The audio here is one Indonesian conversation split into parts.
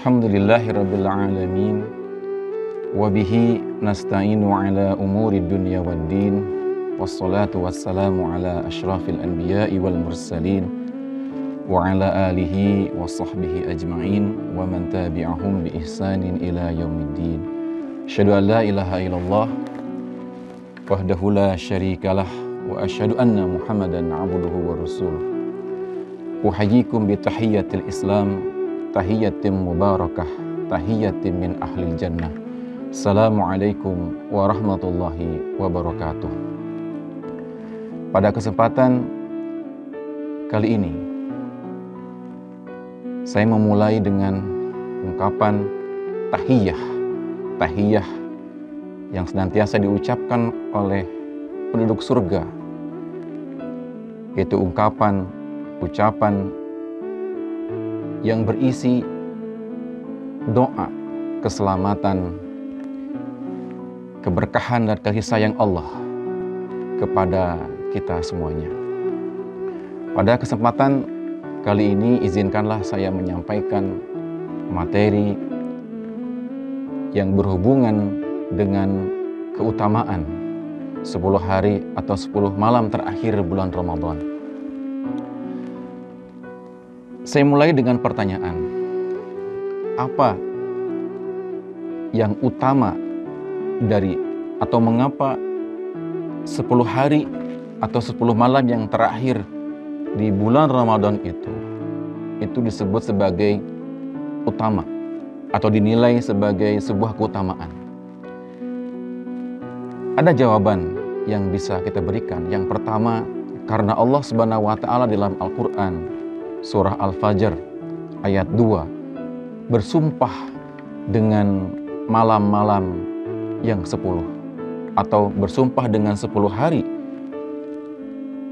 Alhamdulillahirabbil alamin wa bihi nasta'inu ala umuri dunya waddin wassalatu wassalamu ala asyrafil anbiya'i wal mursalin wa ala alihi wa sahbihi ajma'in wa man tabi'ahum bi ihsanin ila yaumiddin. Asyhadu an la ilaha illallah wahdahu la syarikalah wa asyhadu anna Muhammadan abduhu wa rasuluh. Uhayyikum bi tahiyyatil Islam, tahiyyatin mubarakah, tahiyyatin min ahlil jannah. Assalamualaikum warahmatullahi wabarakatuh. Pada kesempatan kali ini, saya memulai dengan ungkapan tahiyah yang senantiasa diucapkan oleh penduduk surga, yaitu ucapan yang berisi doa, keselamatan, keberkahan dan kasih sayang Allah kepada kita semuanya. Pada kesempatan kali ini izinkanlah saya menyampaikan materi yang berhubungan dengan keutamaan 10 hari atau 10 malam terakhir bulan Ramadan. Saya mulai dengan pertanyaan, apa yang utama dari atau mengapa 10 hari atau 10 malam yang terakhir di bulan Ramadan itu disebut sebagai utama atau dinilai sebagai sebuah keutamaan? Ada jawaban yang bisa kita berikan. Yang pertama, karena Allah Subhanahu wa taala dalam Al-Qur'an Surah Al-Fajr ayat 2 bersumpah dengan malam-malam yang 10 atau bersumpah dengan 10 hari,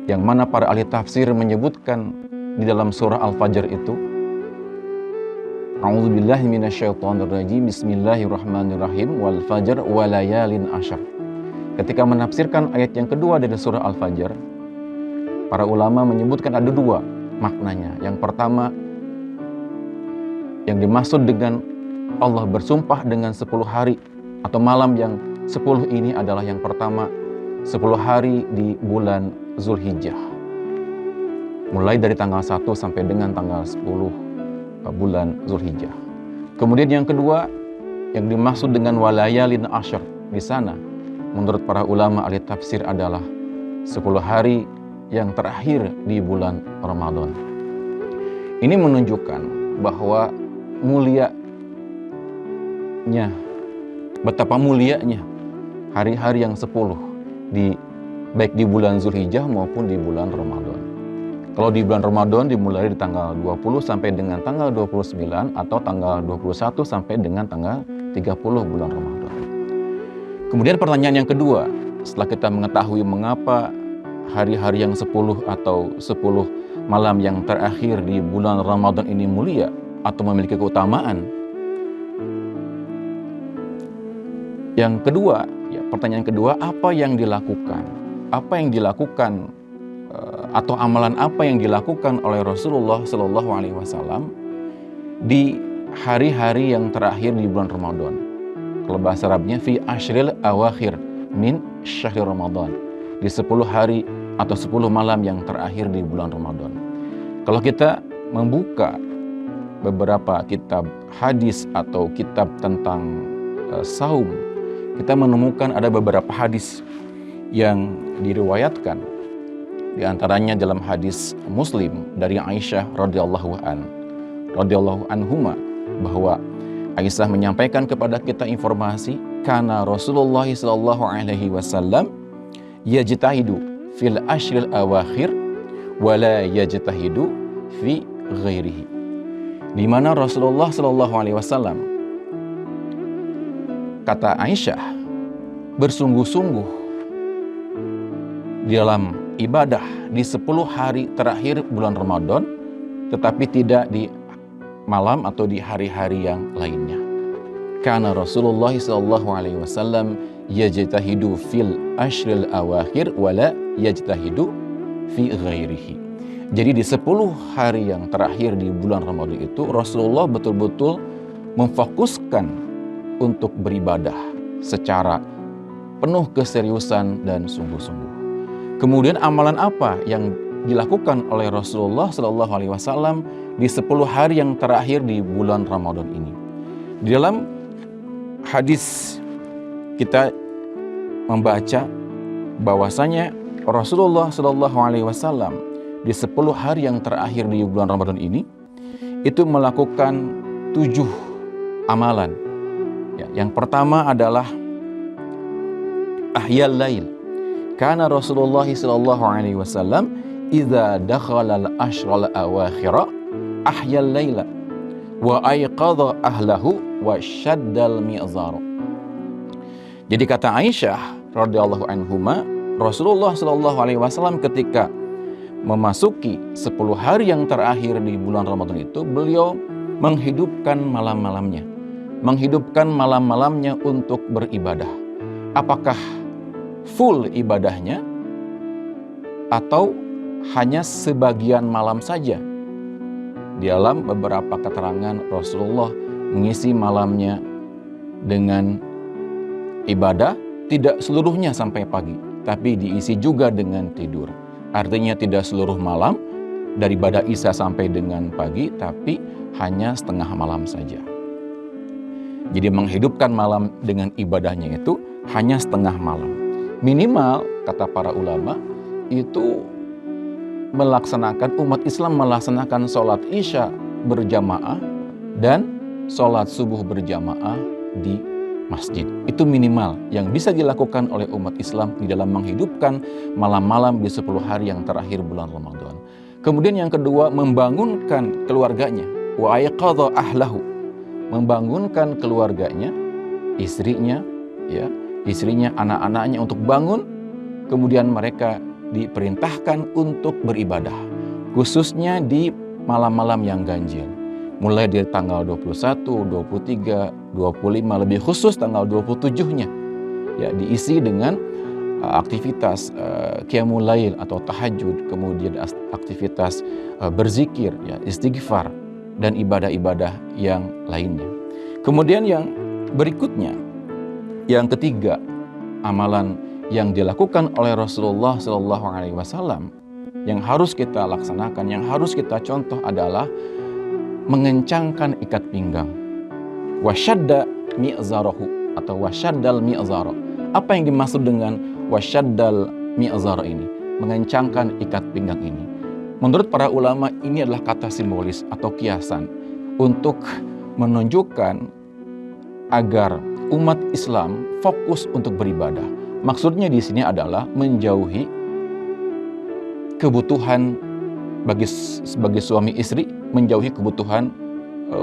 yang mana para ahli tafsir menyebutkan di dalam surah Al-Fajr itu, A'udzubillahi minasyaitonirrajim, Bismillahirrahmanirrahim, wal fajr wa layalin asyr. Ketika menafsirkan ayat yang kedua dari surah Al-Fajr, para ulama menyebutkan ada dua maknanya. Yang pertama, yang dimaksud dengan Allah bersumpah dengan 10 hari atau malam yang 10 ini adalah yang pertama 10 hari di bulan Zulhijjah, mulai dari tanggal 1 sampai dengan tanggal 10 bulan Zulhijjah. Kemudian yang kedua, yang dimaksud dengan walayalin asyr di sana menurut para ulama ahli tafsir adalah 10 hari yang terakhir di bulan Ramadan. Ini menunjukkan bahwa betapa mulianya hari-hari yang 10 baik di bulan Zulhijjah maupun di bulan Ramadan. Kalau di bulan Ramadan dimulai di tanggal 20 sampai dengan tanggal 29 atau tanggal 21 sampai dengan tanggal 30 bulan Ramadan. Kemudian pertanyaan yang kedua, setelah kita mengetahui mengapa hari-hari yang 10 atau 10 malam yang terakhir di bulan Ramadan ini mulia atau memiliki keutamaan. Yang kedua, pertanyaan kedua, apa yang dilakukan? Apa yang dilakukan atau amalan apa yang dilakukan oleh Rasulullah Shallallahu Alaihi Wasallam di hari-hari yang terakhir di bulan Ramadan? Kalau bahasa Arabnya fi ashril awakhir min syahri Ramadan, di 10 hari atau 10 malam yang terakhir di bulan Ramadan. Kalau kita membuka beberapa kitab hadis atau kitab tentang saum, kita menemukan ada beberapa hadis yang diriwayatkan. Di antaranya dalam hadis Muslim dari Aisyah radhiyallahu anhuma, bahwa Aisyah menyampaikan kepada kita informasi, kana Rasulullah sallallahu alaihi wasallam yajtahidu fil ashril awakhir wala yajtahidu fi ghairihi. Di mana Rasulullah sallallahu alaihi wasallam, kata Aisyah, bersungguh-sungguh di dalam ibadah di 10 hari terakhir bulan Ramadan, tetapi tidak di malam atau di hari-hari yang lainnya. Karena Rasulullah sallallahu alaihi wasallam yajtahidu fil ashril awakhir wala yajtahidu fi ghairihi. Jadi di 10 hari yang terakhir di bulan Ramadan itu Rasulullah betul-betul memfokuskan untuk beribadah secara penuh keseriusan dan sungguh-sungguh. Kemudian amalan apa yang dilakukan oleh Rasulullah Shallallahu Alaihi Wasallam di 10 hari yang terakhir di bulan Ramadan ini? Di dalam hadis kita membaca bahwasanya Rasulullah Shallallahu Alaihi Wasallam di 10 hari yang terakhir di bulan Ramadan ini itu melakukan 7 amalan. Ya, yang pertama adalah ahyal lail. Karena Rasulullah sallallahu alaihi wasallam idza dakhala al-ashra al-awakhir ahyal laila wa ayqadha ahlahu wa shaddal mi'zar. Jadi kata Aisyah radhiyallahu anhuma, Rasulullah sallallahu alaihi wasallam ketika memasuki 10 hari yang terakhir di bulan Ramadan itu, beliau menghidupkan malam-malamnya. Menghidupkan malam-malamnya untuk beribadah. Apakah full ibadahnya atau hanya sebagian malam saja? Di dalam beberapa keterangan Rasulullah mengisi malamnya dengan ibadah, tidak seluruhnya sampai pagi, tapi diisi juga dengan tidur. Artinya tidak seluruh malam dari ibadah Isya sampai dengan pagi, tapi hanya setengah malam saja. Jadi menghidupkan malam dengan ibadahnya itu hanya setengah malam. Minimal, kata para ulama, itu melaksanakan, umat Islam melaksanakan sholat Isya berjamaah dan sholat subuh berjamaah di masjid. Itu minimal yang bisa dilakukan oleh umat Islam di dalam menghidupkan malam-malam di 10 hari yang terakhir bulan Ramadan. Kemudian yang kedua, membangunkan keluarganya. Wa ayqadha ahlahu. Membangunkan keluarganya, istrinya, anak-anaknya untuk bangun. Kemudian mereka diperintahkan untuk beribadah, khususnya di malam-malam yang ganjil. Mulai dari tanggal 21, 23, 25, lebih khusus tanggal 27-nya. Ya, diisi dengan aktivitas qiyamul lail atau tahajud, kemudian aktivitas berzikir, ya, istighfar, dan ibadah-ibadah yang lainnya. Kemudian yang berikutnya, yang ketiga, amalan yang dilakukan oleh Rasulullah Shallallahu Alaihi Wasallam yang harus kita laksanakan, yang harus kita contoh adalah mengencangkan ikat pinggang. Wasyadda mi'zarahu atau wasyaddal mi'zara. Apa yang dimaksud dengan wasyaddal mi'zara ini? Mengencangkan ikat pinggang ini. Menurut para ulama, ini adalah kata simbolis atau kiasan untuk menunjukkan agar umat Islam fokus untuk beribadah. Maksudnya di sini adalah menjauhi kebutuhan sebagai suami istri, menjauhi kebutuhan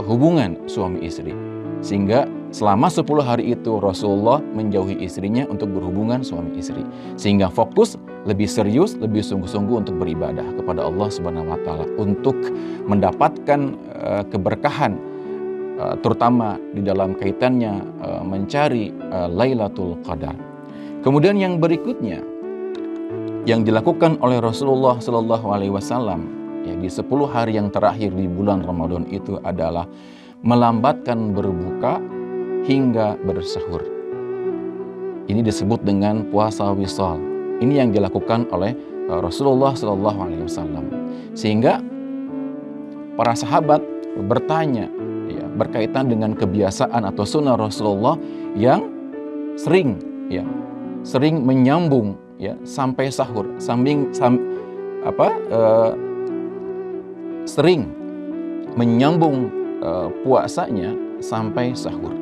hubungan suami istri. Sehingga selama 10 hari itu Rasulullah menjauhi istrinya untuk berhubungan suami istri. Sehingga fokus lebih serius, lebih sungguh-sungguh untuk beribadah kepada Allah Subhanahu wa taala untuk mendapatkan keberkahan, terutama di dalam kaitannya mencari Lailatul Qadar. Kemudian yang berikutnya yang dilakukan oleh Rasulullah Shallallahu Alaihi Wasallam ya, di 10 hari yang terakhir di bulan Ramadan itu adalah melambatkan berbuka hingga bersahur. Ini disebut dengan puasa wisal. Ini yang dilakukan oleh Rasulullah Shallallahu Alaihi Wasallam. Sehingga para sahabat bertanya ya, berkaitan dengan kebiasaan atau sunnah Rasulullah yang sering menyambung ya sampai sahur, sering menyambung puasanya sampai sahur.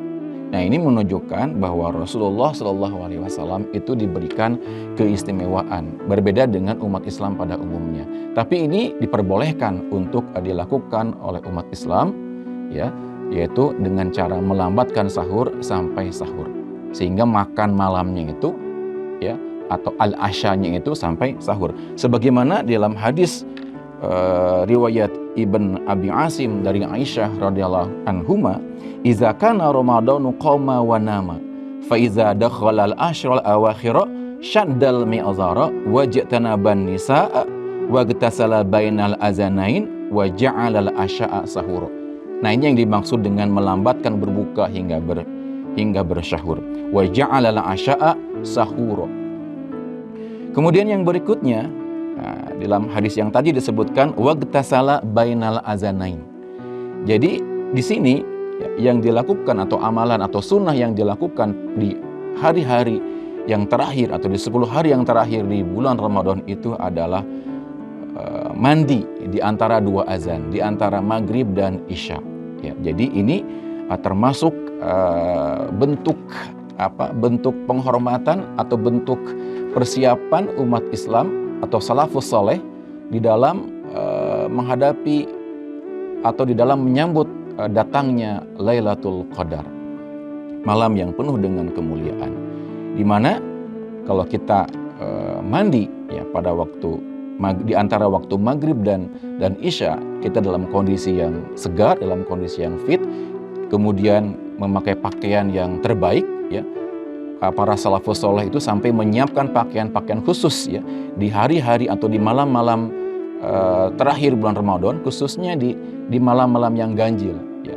Nah, ini menunjukkan bahwa Rasulullah Shallallahu Alaihi Wasallam itu diberikan keistimewaan berbeda dengan umat Islam pada umumnya. Tapi ini diperbolehkan untuk dilakukan oleh umat Islam, ya, yaitu dengan cara melambatkan sahur sampai sahur, sehingga makan malamnya itu, ya, atau al-asyanya itu sampai sahur. Sebagaimana dalam hadis riwayat Ibn Abi Asim dari Aisyah radhiyallahu anhuma, "Idza kana Ramadanu qama wa nama, fa idza dakhala al-ashra al-awakhir shaddal mi'zara wajtanaban nisaa wagtasala bainal azanain wa ja'ala al-asya'a sahur." Nah, ini yang dimaksud dengan melambatkan berbuka hingga bersyahur. Wa ja'ala al-'asya'a sahura. Kemudian yang berikutnya, dalam hadis yang tadi disebutkan wagtasala bainal azanain. Jadi di sini yang dilakukan atau amalan atau sunnah yang dilakukan di hari-hari yang terakhir atau di 10 hari yang terakhir di bulan Ramadan itu adalah mandi di antara dua azan, di antara maghrib dan isya. Ya, jadi ini termasuk bentuk penghormatan atau bentuk persiapan umat Islam atau salafus saleh di dalam menghadapi atau di dalam menyambut datangnya Lailatul Qadar, malam yang penuh dengan kemuliaan. Di mana kalau kita mandi ya pada waktu di antara waktu maghrib dan isya, kita dalam kondisi yang segar, dalam kondisi yang fit, kemudian memakai pakaian yang terbaik ya. Para salafus soleh itu sampai menyiapkan pakaian-pakaian khusus ya di hari-hari atau di malam-malam terakhir bulan Ramadan, khususnya di malam-malam yang ganjil ya.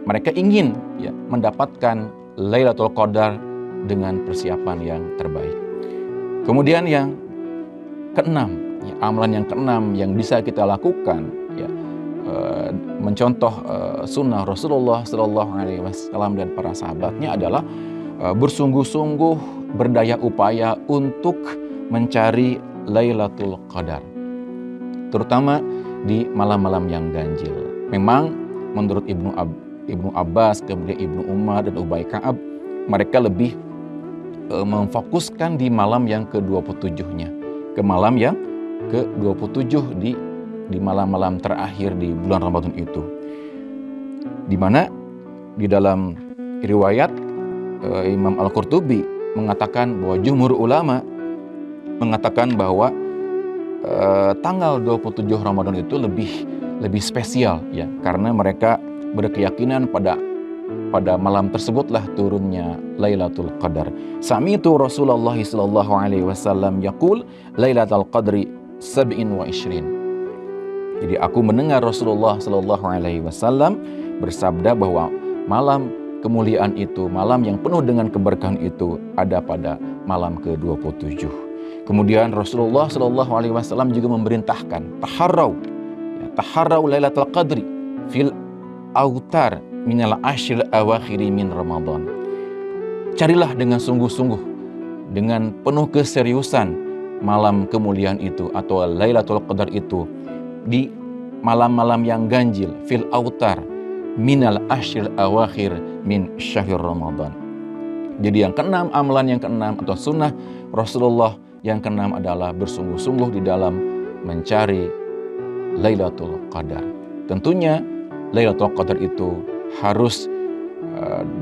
Mereka ingin ya mendapatkan Lailatul Qadar dengan persiapan yang terbaik. Kemudian yang keenam, ya, amalan yang keenam yang bisa kita lakukan ya, mencontoh sunnah Rasulullah SAW dan para sahabatnya adalah bersungguh-sungguh berdaya upaya untuk mencari Lailatul Qadar, terutama di malam-malam yang ganjil. Memang menurut Ibnu Abbas, kemudian Ibnu Umar dan Ubay Ka'ab, mereka lebih memfokuskan di malam yang ke-27-nya, ke malam yang ke-27 di malam-malam terakhir di bulan Ramadan itu, di mana di dalam riwayat Imam Al-Qurtubi mengatakan bahwa jumhur ulama mengatakan bahwa tanggal 27 Ramadan itu lebih spesial ya, karena mereka berkeyakinan pada malam tersebutlah turunnya Lailatul Qadar. Sami'tu Rasulullah sallallahu alaihi wasallam yaqul Lailatul Qadri 27. Jadi aku mendengar Rasulullah sallallahu alaihi wasallam bersabda bahwa malam kemuliaan itu, malam yang penuh dengan keberkahan itu ada pada malam ke-27. Kemudian Rasulullah sallallahu alaihi wasallam juga memerintahkan taharrau Lailatul Qadri fil autar minal ashril awakhiri min Ramadan. Carilah dengan sungguh-sungguh, dengan penuh keseriusan malam kemuliaan itu atau Lailatul Qadar itu di malam-malam yang ganjil, fil autar minal ashril awakhir min syahr Ramadan. Jadi yang keenam, amalan yang keenam atau sunnah Rasulullah yang keenam adalah bersungguh-sungguh di dalam mencari Lailatul Qadar. Tentunya Lailatul Qadar itu harus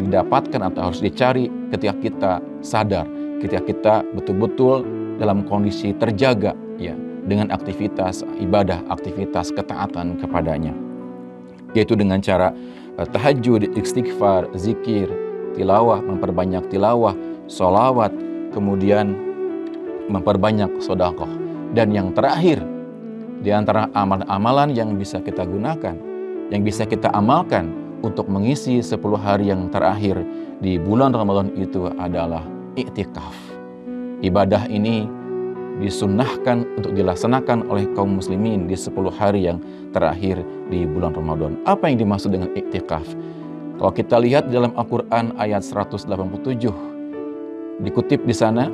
didapatkan atau harus dicari ketika kita sadar, ketika kita betul-betul dalam kondisi terjaga ya, dengan aktivitas ibadah, aktivitas ketaatan kepadanya, yaitu dengan cara tahajud, istighfar, zikir, tilawah, memperbanyak tilawah, sholawat, kemudian memperbanyak sedekah. Dan yang terakhir, di antara amalan-amalan yang bisa kita gunakan, yang bisa kita amalkan untuk mengisi 10 hari yang terakhir di bulan Ramadan itu adalah iktikaf. Ibadah ini disunnahkan untuk dilaksanakan oleh kaum muslimin di 10 hari yang terakhir di bulan Ramadan. Apa yang dimaksud dengan iktikaf? Kalau kita lihat dalam Al-Quran ayat 187, dikutip di sana,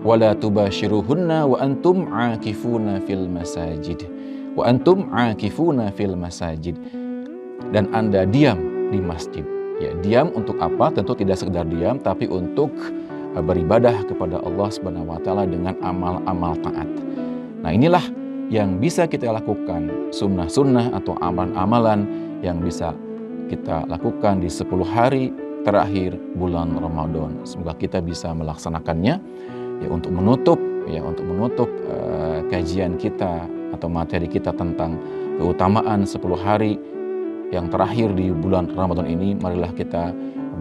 wala tubashiruhunna wa antum aakifuna fil masajid. Wa antum aakifuna fil masajid. Dan Anda diam di masjid. Ya, diam untuk apa? Tentu tidak sekedar diam, tapi untuk beribadah kepada Allah Subhanahu wa taala dengan amal-amal taat. Nah, inilah yang bisa kita lakukan, sunnah-sunnah atau amalan-amalan yang bisa kita lakukan di 10 hari terakhir bulan Ramadan. Semoga kita bisa melaksanakannya ya untuk menutup kajian kita atau materi kita tentang keutamaan 10 hari yang terakhir di bulan Ramadan ini. Marilah kita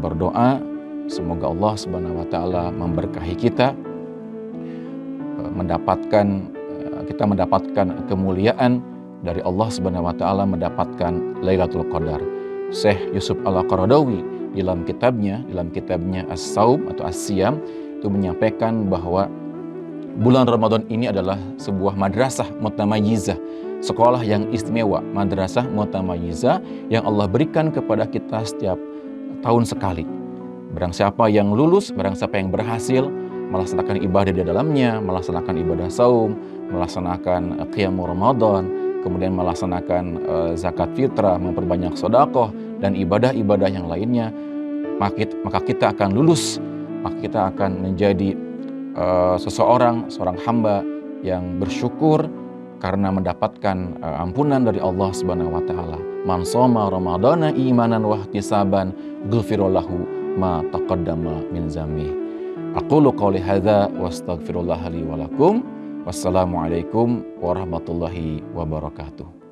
berdoa semoga Allah Subhanahu wa taala memberkahi kita, mendapatkan kemuliaan dari Allah Subhanahu wa taala, mendapatkan Lailatul Qadar. Syekh Yusuf Al-Qaradawi dalam kitabnya As-Saum atau As-Siyam itu menyampaikan bahwa bulan Ramadan ini adalah sebuah madrasah mutamayyizah, sekolah yang istimewa, madrasah mutamayyizah yang Allah berikan kepada kita setiap tahun sekali. Barang siapa yang lulus, barang siapa yang berhasil melaksanakan ibadah di dalamnya, melaksanakan ibadah saum, melaksanakan qiyam Ramadan, kemudian melaksanakan zakat fitrah, memperbanyak sedekah dan ibadah-ibadah yang lainnya, maka kita akan lulus, maka kita akan menjadi seorang hamba yang bersyukur karena mendapatkan ampunan dari Allah Subhanahu wa taala. Man shoma ramadhana imanan wa ihtisaban ghufira lahu ma taqaddama min dzambi. Aqulu qouli hadza wa astaghfirullah li wa lakum. Wassalamualaikum warahmatullahi wabarakatuh.